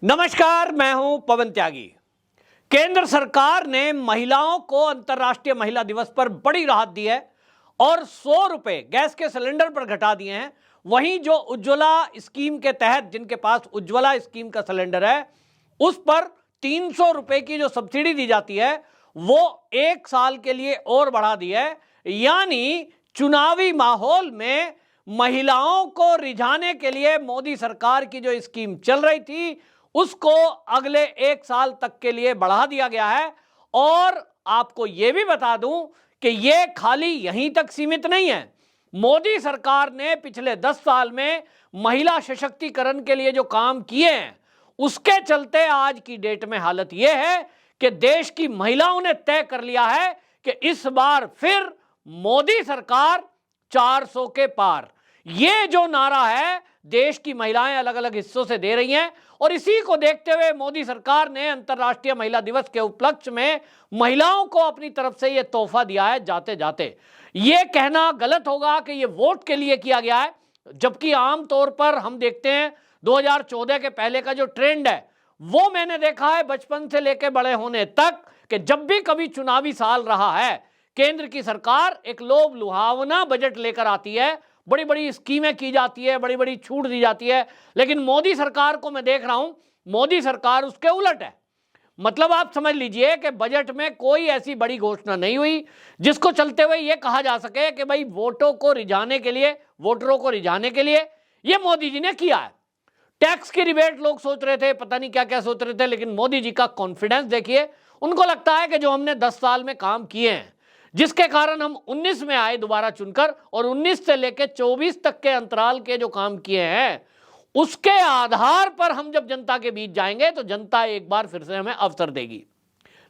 नमस्कार, मैं हूं पवन त्यागी। केंद्र सरकार ने महिलाओं को अंतर्राष्ट्रीय महिला दिवस पर बड़ी राहत दी है और 100 रुपए गैस के सिलेंडर पर घटा दिए हैं। वहीं जो उज्ज्वला स्कीम के तहत जिनके पास उज्ज्वला स्कीम का सिलेंडर है उस पर 300 रुपए की जो सब्सिडी दी जाती है वो 1 साल के लिए और बढ़ा दी है। यानी चुनावी माहौल में महिलाओं को रिझाने के लिए मोदी सरकार की जो स्कीम चल रही थी उसको अगले 1 साल तक के लिए बढ़ा दिया गया है। और आपको यह भी बता दूं कि यह खाली यहीं तक सीमित नहीं है। मोदी सरकार ने पिछले 10 साल में महिला सशक्तिकरण के लिए जो काम किए हैं उसके चलते आज की डेट में हालत यह है कि देश की महिलाओं ने तय कर लिया है कि इस बार फिर मोदी सरकार 400 के पार। ये जो नारा है देश की महिलाएं अलग अलग हिस्सों से दे रही हैं और इसी को देखते हुए मोदी सरकार ने अंतर्राष्ट्रीय महिला दिवस के उपलक्ष्य में महिलाओं को अपनी तरफ से यह तोहफा दिया है। जाते जाते यह कहना गलत होगा कि यह वोट के लिए किया गया है, जबकि आमतौर पर हम देखते हैं 2014 के पहले का जो ट्रेंड है वो मैंने देखा है बचपन से लेकर बड़े होने तक कि जब भी कभी चुनावी साल रहा है केंद्र की सरकार एक लोभ लुभावना बजट लेकर आती है, बड़ी बड़ी स्कीमें की जाती है, बड़ी बड़ी छूट दी जाती है। लेकिन मोदी सरकार को मैं देख रहा हूं, मोदी सरकार उसके उलट है। मतलब आप समझ लीजिए कि बजट में कोई ऐसी बड़ी घोषणा नहीं हुई जिसको चलते हुए यह कहा जा सके कि भाई वोटरों को रिझाने के लिए यह मोदी जी ने किया है। टैक्स की रिबेट लोग सोच रहे थे, पता नहीं क्या क्या सोच रहे थे, लेकिन मोदी जी का कॉन्फिडेंस देखिए। उनको लगता है कि जो हमने 10 साल में काम किए हैं जिसके कारण हम 19 में आए दोबारा चुनकर और 19 से लेकर 24 तक के अंतराल के जो काम किए हैं उसके आधार पर हम जब जनता के बीच जाएंगे तो जनता एक बार फिर से हमें अवसर देगी।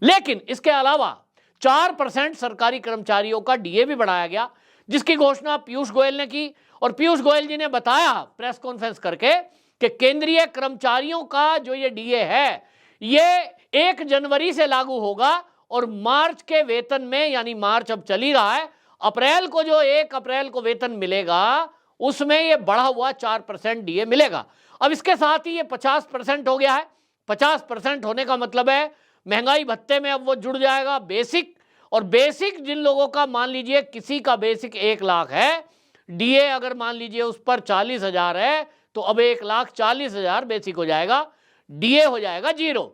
लेकिन इसके अलावा 4% सरकारी कर्मचारियों का डीए भी बढ़ाया गया जिसकी घोषणा पीयूष गोयल ने की। और पीयूष गोयल जी ने बताया प्रेस कॉन्फ्रेंस करके कि केंद्रीय कर्मचारियों का जो ये डीए है ये 1 जनवरी से लागू होगा और मार्च के वेतन में, यानी मार्च अब चल ही रहा है, अप्रैल को जो 1 अप्रैल को वेतन मिलेगा उसमें ये बढ़ा हुआ 4% डीए मिलेगा। अब इसके साथ ही ये 50% हो गया है। 50% होने का मतलब है महंगाई भत्ते में अब वो जुड़ जाएगा बेसिक। और बेसिक जिन लोगों का मान लीजिए किसी का बेसिक 1 लाख है, डीए अगर मान लीजिए उस पर 40,000 है तो अब 1,40,000 बेसिक हो जाएगा, डीए हो जाएगा 0।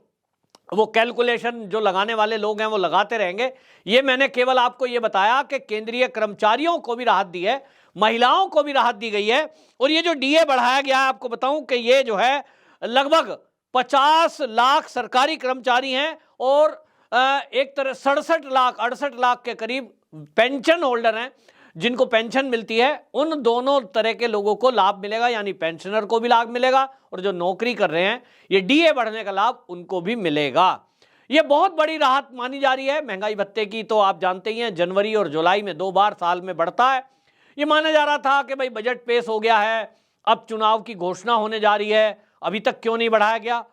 वो कैलकुलेशन जो लगाने वाले लोग हैं वो लगाते रहेंगे। ये मैंने केवल आपको ये बताया कि केंद्रीय कर्मचारियों को भी राहत दी है, महिलाओं को भी राहत दी गई है। और ये जो डीए बढ़ाया गया है आपको बताऊं कि ये जो है लगभग 50 लाख सरकारी कर्मचारी हैं और एक तरह 68 लाख के करीब पेंशन होल्डर हैं जिनको पेंशन मिलती है। उन दोनों तरह के लोगों को लाभ मिलेगा, यानी पेंशनर को भी लाभ मिलेगा और जो नौकरी कर रहे हैं ये डीए बढ़ने का लाभ उनको भी मिलेगा। ये बहुत बड़ी राहत मानी जा रही है। महंगाई भत्ते की तो आप जानते ही हैं जनवरी और जुलाई में 2 बार साल में बढ़ता है। ये माना जा रहा था कि भाई बजट पेश हो गया है, अब चुनाव की घोषणा होने जा रही है, अभी तक क्यों नहीं बढ़ाया गया।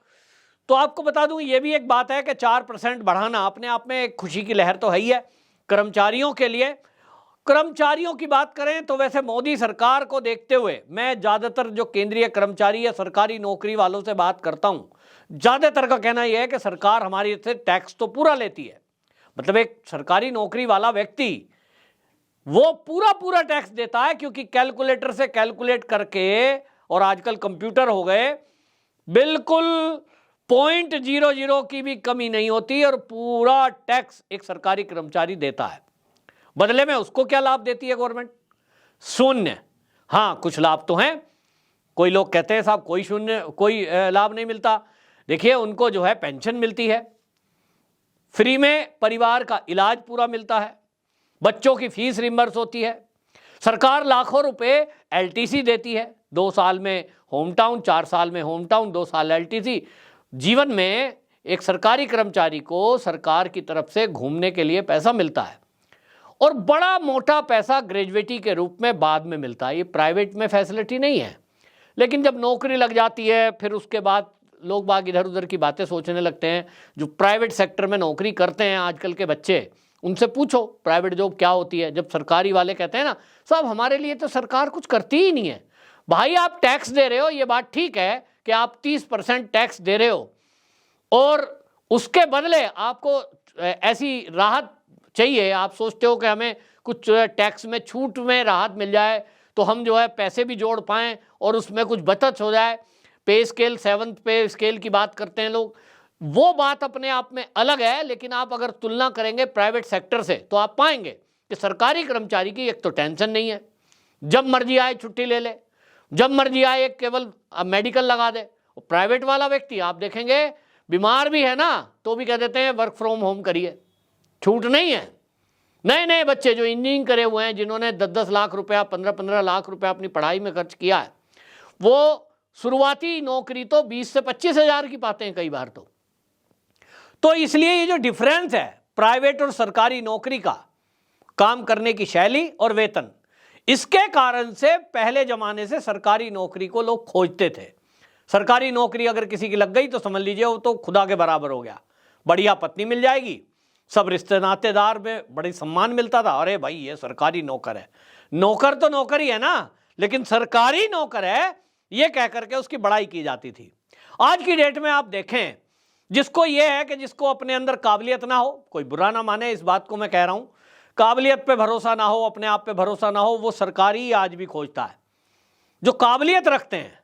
तो आपको बता दूं ये भी एक बात है कि 4% बढ़ाना अपने आप में एक खुशी की लहर तो है ही है कर्मचारियों के लिए। कर्मचारियों की बात करें तो वैसे मोदी सरकार को देखते हुए मैं ज़्यादातर जो केंद्रीय कर्मचारी या सरकारी नौकरी वालों से बात करता हूं, ज़्यादातर का कहना यह है कि सरकार हमारी से टैक्स तो पूरा लेती है। मतलब एक सरकारी नौकरी वाला व्यक्ति वो पूरा टैक्स देता है क्योंकि कैलकुलेटर से कैलकुलेट करके, और आजकल कंप्यूटर हो गए, बिल्कुल 0.00 की भी कमी नहीं होती और पूरा टैक्स एक सरकारी कर्मचारी देता है। बदले में उसको क्या लाभ देती है गवर्नमेंट? शून्य। हाँ, कुछ लाभ तो हैं। कोई लोग कहते हैं साहब कोई लाभ नहीं मिलता। देखिए उनको जो है पेंशन मिलती है, फ्री में परिवार का इलाज पूरा मिलता है, बच्चों की फीस रिम्बर्स होती है, सरकार लाखों रुपए एलटीसी देती है, 2 साल में होम टाउन, 4 साल में होम टाउन, 2 साल एलटीसी। जीवन में एक सरकारी कर्मचारी को सरकार की तरफ से घूमने के लिए पैसा मिलता है और बड़ा मोटा पैसा ग्रेजुएटी के रूप में बाद में मिलता है। ये प्राइवेट में फैसिलिटी नहीं है। लेकिन जब नौकरी लग जाती है फिर उसके बाद लोग बाग इधर उधर की बातें सोचने लगते हैं। जो प्राइवेट सेक्टर में नौकरी करते हैं आजकल के बच्चे, उनसे पूछो प्राइवेट जॉब क्या होती है। जब सरकारी वाले कहते हैं ना साहब हमारे लिए तो सरकार कुछ करती ही नहीं है, भाई आप टैक्स दे रहे हो, ये बात ठीक है कि आप 30% टैक्स दे रहे हो और उसके बदले आपको ऐसी राहत चाहिए, आप सोचते हो कि हमें कुछ टैक्स में छूट में राहत मिल जाए तो हम जो है पैसे भी जोड़ पाएं और उसमें कुछ बचत हो जाए। पे स्केल, 7th पे स्केल की बात करते हैं लोग, वो बात अपने आप में अलग है। लेकिन आप अगर तुलना करेंगे प्राइवेट सेक्टर से तो आप पाएंगे कि सरकारी कर्मचारी की एक तो टेंशन नहीं है, जब मर्जी आए छुट्टी ले ले, जब मर्जी आए केवल मेडिकल लगा दे। प्राइवेट वाला व्यक्ति आप देखेंगे बीमार भी है ना तो भी कह देते हैं वर्क फ्रॉम होम करिए, छूट नहीं है। नए नए बच्चे जो इंजीनियरिंग करे हुए हैं, जिन्होंने 10-10 लाख रुपया, 15-15 लाख रुपया अपनी पढ़ाई में खर्च किया है, वो शुरुआती नौकरी तो 20 से 25 हजार की पाते हैं कई बार तो इसलिए ये जो डिफरेंस है प्राइवेट और सरकारी नौकरी का, काम करने की शैली और वेतन, इसके कारण से पहले जमाने से सरकारी नौकरी को लोग खोजते थे। सरकारी नौकरी अगर किसी की लग गई तो समझ लीजिए वो तो खुदा के बराबर हो गया, बढ़िया पत्नी मिल जाएगी, सब रिश्ते नातेदार में बड़ी सम्मान मिलता था। अरे भाई ये सरकारी नौकर है, नौकर तो नौकर ही है ना, लेकिन सरकारी नौकर है ये कह करके उसकी बड़ाई की जाती थी। आज की डेट में आप देखें, जिसको ये है कि जिसको अपने अंदर काबिलियत ना हो, कोई बुरा ना माने इस बात को मैं कह रहा हूं, काबिलियत पे भरोसा ना हो, अपने आप पे भरोसा ना हो, वो सरकारी आज भी खोजता है। जो काबिलियत रखते हैं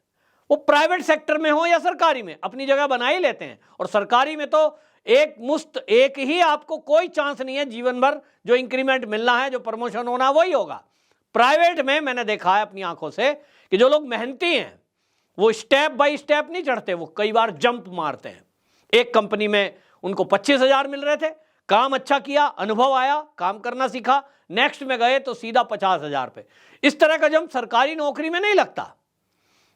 वो प्राइवेट सेक्टर में हो या सरकारी में अपनी जगह बना ही लेते हैं। और सरकारी में तो एक ही आपको कोई चांस नहीं है जीवन भर, जो इंक्रीमेंट मिलना है, जो प्रमोशन होना वही होगा। प्राइवेट में मैंने देखा है अपनी आंखों से कि जो लोग मेहनती हैं वो स्टेप बाय स्टेप नहीं चढ़ते, वो कई बार जंप मारते हैं। एक कंपनी में उनको 25,000 मिल रहे थे, काम अच्छा किया, अनुभव आया, काम करना सीखा, नेक्स्ट में गए तो सीधा 50,000 पे। इस तरह का जंप सरकारी नौकरी में नहीं लगता।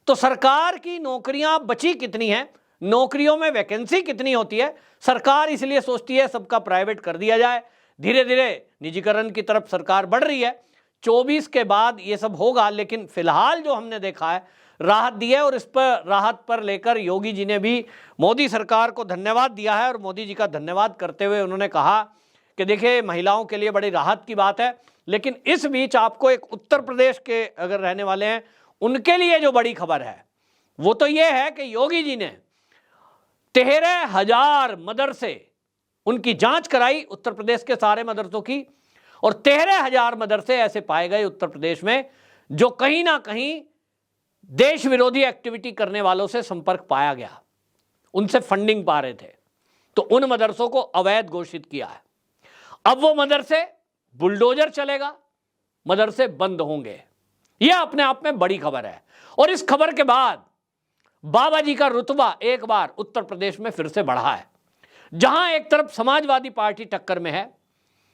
तो सरकार की नौकरियां बची कितनी हैं, नौकरियों में वैकेंसी कितनी होती है, सरकार इसलिए सोचती है सबका प्राइवेट कर दिया जाए। धीरे धीरे निजीकरण की तरफ सरकार बढ़ रही है, 24 के बाद ये सब होगा। लेकिन फिलहाल जो हमने देखा है राहत दी है, और इस पर राहत पर लेकर योगी जी ने भी मोदी सरकार को धन्यवाद दिया है। और मोदी जी का धन्यवाद करते हुए उन्होंने कहा कि देखिए महिलाओं के लिए बड़ी राहत की बात है। लेकिन इस बीच आपको एक उत्तर प्रदेश के अगर रहने वाले हैं उनके लिए जो बड़ी खबर है वो तो ये है कि योगी जी ने 13,000 मदरसे, उनकी जांच कराई उत्तर प्रदेश के सारे मदरसों की, और 13,000 मदरसे ऐसे पाए गए उत्तर प्रदेश में जो कहीं ना कहीं देश विरोधी एक्टिविटी करने वालों से संपर्क पाया गया, उनसे फंडिंग पा रहे थे, तो उन मदरसों को अवैध घोषित किया है। अब वो मदरसे बुलडोजर चलेगा, मदरसे बंद होंगे। यह अपने आप में बड़ी खबर है। और इस खबर के बाद बाबा जी का रुतबा एक बार उत्तर प्रदेश में फिर से बढ़ा है। जहां एक तरफ समाजवादी पार्टी टक्कर में है,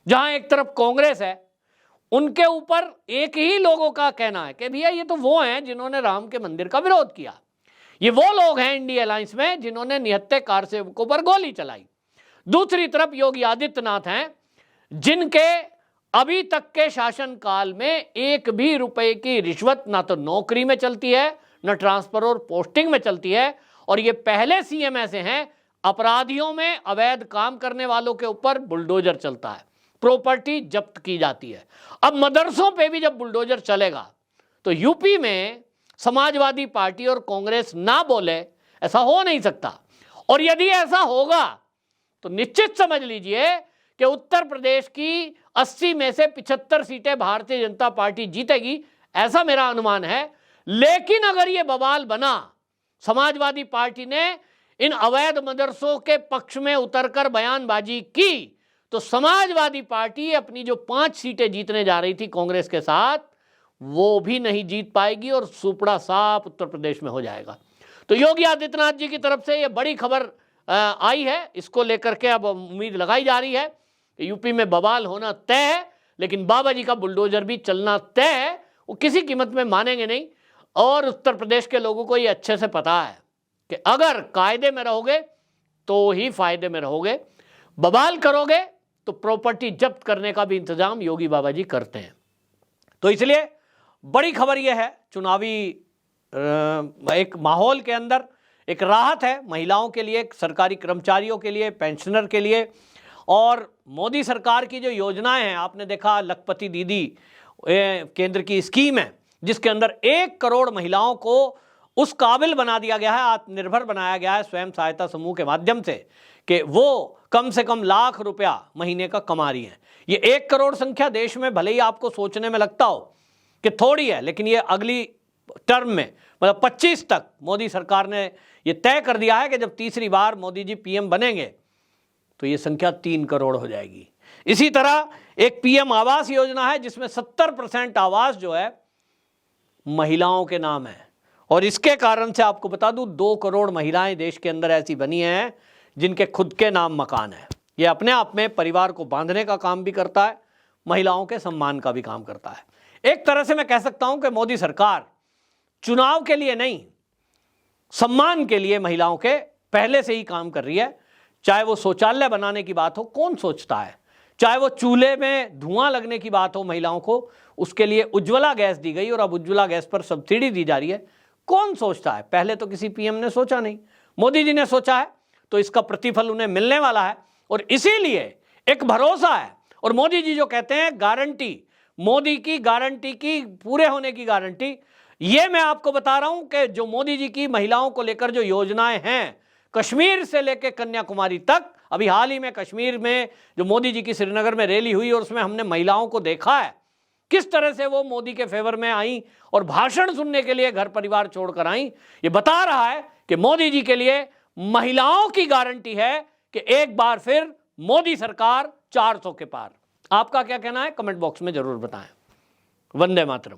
जहां एक तरफ कांग्रेस है, उनके ऊपर एक ही लोगों का कहना है कि भैया ये तो वो हैं जिन्होंने राम के मंदिर का विरोध किया, ये वो लोग हैं इंडिया अलायंस में जिन्होंने निहत्थे कार सेवकों पर गोली चलाई। दूसरी तरफ योगी आदित्यनाथ हैं जिनके अभी तक के शासनकाल में एक भी रुपए की रिश्वत ना तो नौकरी में चलती है, न ट्रांसफर और पोस्टिंग में चलती है। और ये पहले सीएम ऐसे हैं, अपराधियों में, अवैध काम करने वालों के ऊपर बुलडोजर चलता है, प्रॉपर्टी जब्त की जाती है। अब मदरसों पे भी जब बुलडोजर चलेगा तो यूपी में समाजवादी पार्टी और कांग्रेस ना बोले, ऐसा हो नहीं सकता। और यदि ऐसा होगा तो निश्चित समझ लीजिए कि उत्तर प्रदेश की 80 में से 75 सीटें भारतीय जनता पार्टी जीतेगी, ऐसा मेरा अनुमान है। लेकिन अगर यह बवाल बना, समाजवादी पार्टी ने इन अवैध मदरसों के पक्ष में उतरकर बयानबाजी की, तो समाजवादी पार्टी अपनी जो 5 सीटें जीतने जा रही थी कांग्रेस के साथ, वो भी नहीं जीत पाएगी और सुपड़ा साफ उत्तर प्रदेश में हो जाएगा। तो योगी आदित्यनाथ जी की तरफ से यह बड़ी खबर आई है, इसको लेकर के अब उम्मीद लगाई जा रही है कि यूपी में बवाल होना तय है, लेकिन बाबा जी का बुलडोजर भी चलना तय है, वो किसी कीमत में मानेंगे नहीं। और उत्तर प्रदेश के लोगों को ये अच्छे से पता है कि अगर कायदे में रहोगे तो ही फायदे में रहोगे, बवाल करोगे तो प्रॉपर्टी जब्त करने का भी इंतजाम योगी बाबा जी करते हैं। तो इसलिए बड़ी खबर यह है, चुनावी एक माहौल के अंदर एक राहत है महिलाओं के लिए, सरकारी कर्मचारियों के लिए, पेंशनर के लिए। और मोदी सरकार की जो योजनाएं हैं, आपने देखा लखपति दीदी केंद्र की स्कीम है जिसके अंदर 1 करोड़ महिलाओं को उस काबिल बना दिया गया है, आत्मनिर्भर बनाया गया है स्वयं सहायता समूह के माध्यम से कि वो कम से कम लाख रुपया महीने का कमा रही हैं। ये 1 करोड़ संख्या देश में भले ही आपको सोचने में लगता हो कि थोड़ी है, लेकिन ये अगली टर्म में मतलब 25 तक मोदी सरकार ने ये तय कर दिया है कि जब तीसरी बार मोदी जी पीएम बनेंगे तो ये संख्या 3 करोड़ हो जाएगी। इसी तरह एक पीएम आवास योजना है जिसमें 70% आवास जो है महिलाओं के नाम है, और इसके कारण से आपको बता दूं 2 करोड़ महिलाएं देश के अंदर ऐसी बनी हैं जिनके खुद के नाम मकान है। ये अपने आप में परिवार को बांधने का काम भी करता है, महिलाओं के सम्मान का भी काम करता है। एक तरह से मैं कह सकता हूं कि मोदी सरकार चुनाव के लिए नहीं, सम्मान के लिए महिलाओं के पहले से ही काम कर रही है। चाहे वो शौचालय बनाने की बात हो, कौन सोचता है, चाहे वो चूल्हे में धुआं लगने की बात हो महिलाओं को, उसके लिए उज्ज्वला गैस दी गई और अब उज्ज्वला गैस पर सब्सिडी दी जा रही है। कौन सोचता है? पहले तो किसी पीएम ने सोचा नहीं, मोदी जी ने सोचा है, तो इसका प्रतिफल उन्हें मिलने वाला है और इसीलिए एक भरोसा है। और मोदी जी जो कहते हैं गारंटी, मोदी की गारंटी की पूरे होने की गारंटी, ये मैं आपको बता रहा हूं कि जो मोदी जी की महिलाओं को लेकर जो योजनाएं हैं, कश्मीर से लेकर कन्याकुमारी तक, अभी हाल ही में कश्मीर में जो मोदी जी की श्रीनगर में रैली हुई और उसमें हमने महिलाओं को देखा है किस तरह से वो मोदी के फेवर में आई और भाषण सुनने के लिए घर परिवार छोड़कर आई। ये बता रहा है कि मोदी जी के लिए महिलाओं की गारंटी है कि एक बार फिर मोदी सरकार 400 के पार। आपका क्या कहना है? कमेंट बॉक्स में जरूर बताएं। वंदे मातरम।